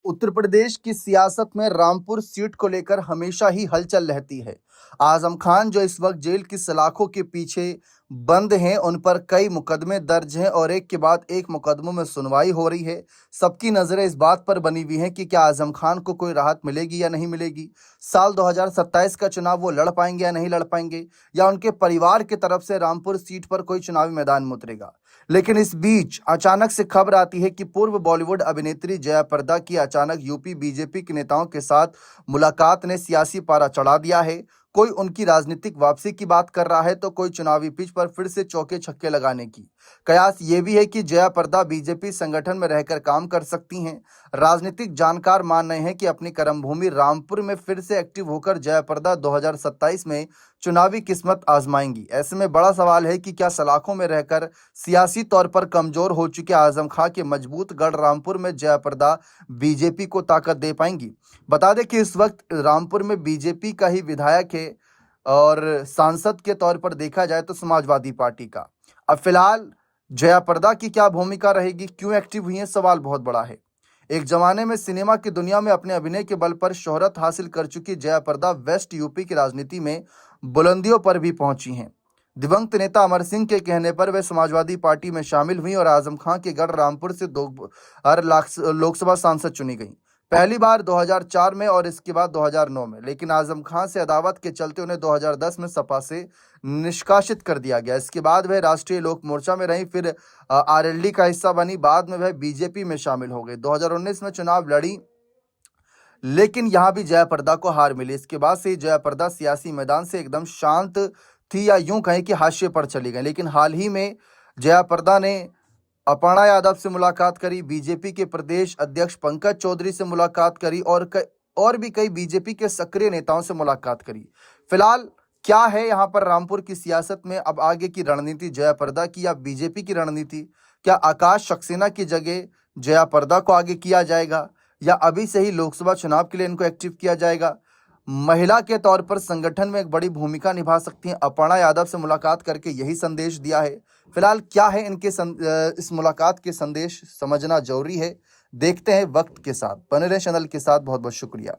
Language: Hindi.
उत्तर प्रदेश की सियासत में रामपुर सीट को लेकर हमेशा ही हलचल रहती है। आजम खान जो इस वक्त जेल की सलाखों के पीछे बंद हैं, उन पर कई मुकदमे दर्ज हैं और एक के बाद एक मुकदमों में सुनवाई हो रही है। सबकी नजरें इस बात पर बनी हुई हैं कि क्या आजम खान को कोई राहत मिलेगी या नहीं मिलेगी। साल 2027 का चुनाव वो लड़ पाएंगे या नहीं लड़ पाएंगे, या उनके परिवार की तरफ से रामपुर सीट पर कोई चुनावी मैदान में उतरेगा। लेकिन इस बीच अचानक से खबर आती है कि पूर्व बॉलीवुड अभिनेत्री जया प्रदा की अचानक यूपी बीजेपी के नेताओं के साथ मुलाकात ने सियासी पारा चढ़ा दिया है। कोई उनकी राजनीतिक वापसी की बात कर रहा है तो कोई चुनावी पिच पर फिर से चौके छक्के लगाने की। कयास ये भी है कि जया प्रदा बीजेपी संगठन में रहकर काम कर सकती हैं। राजनीतिक जानकार मान रहे हैं कि अपनी कर्मभूमि रामपुर में फिर से एक्टिव होकर जया प्रदा 2027 में चुनावी किस्मत आजमाएंगी। ऐसे में बड़ा सवाल है कि क्या सलाखों में रहकर सियासी तौर पर कमजोर हो चुके आजम खां के मजबूत गढ़ रामपुर में जया प्रदा बीजेपी को ताकत दे पाएंगी। बता दें कि इस वक्त रामपुर में बीजेपी का ही विधायक है और सांसद के तौर पर देखा जाए तो समाजवादी पार्टी का। अब फिलहाल जया प्रदा की क्या भूमिका रहेगी, क्यों एक्टिव हुई है, सवाल बहुत बड़ा है। एक जमाने में सिनेमा की दुनिया में अपने अभिनय के बल पर शोहरत हासिल कर चुकी जया प्रदा वेस्ट यूपी की राजनीति में बुलंदियों पर भी पहुंची हैं। दिवंगत नेता अमर सिंह के कहने पर वे समाजवादी पार्टी में शामिल हुई और आजम खां के गढ़ रामपुर से 2 लोकसभा सांसद चुनी गई। पहली बार 2004 में और इसके बाद 2009 में, लेकिन आजम खां से अदावत के चलते उन्हें 2010 में सपा से निष्कासित कर दिया गया। इसके बाद वह राष्ट्रीय लोक मोर्चा में रही, फिर आरएलडी का हिस्सा बनी, बाद में वह बीजेपी में शामिल हो गई। 2019 में चुनाव लड़ी, लेकिन यहां भी जया प्रदा को हार मिली। इसके बाद से जया प्रदा सियासी मैदान से एकदम शांत थी, या यूं कहें कि हाशिए पर चली गई। लेकिन हाल ही में जया प्रदा ने अपर्णा यादव से मुलाकात करी, बीजेपी के प्रदेश अध्यक्ष पंकज चौधरी से मुलाकात करी और भी कई बीजेपी के सक्रिय नेताओं से मुलाकात करी। फिलहाल क्या है यहाँ पर रामपुर की सियासत में अब आगे की रणनीति जया प्रदा की या बीजेपी की रणनीति? क्या आकाश सक्सेना की जगह जया प्रदा को आगे किया जाएगा, या अभी से ही लोकसभा चुनाव के लिए इनको एक्टिव किया जाएगा? महिला के तौर पर संगठन में एक बड़ी भूमिका निभा सकती हैं। अपर्णा यादव से मुलाकात करके यही संदेश दिया है। फिलहाल क्या है इनके इस मुलाकात के संदेश, समझना जरूरी है। देखते हैं वक्त के साथ। बने रहे चैनल के साथ। बहुत बहुत शुक्रिया।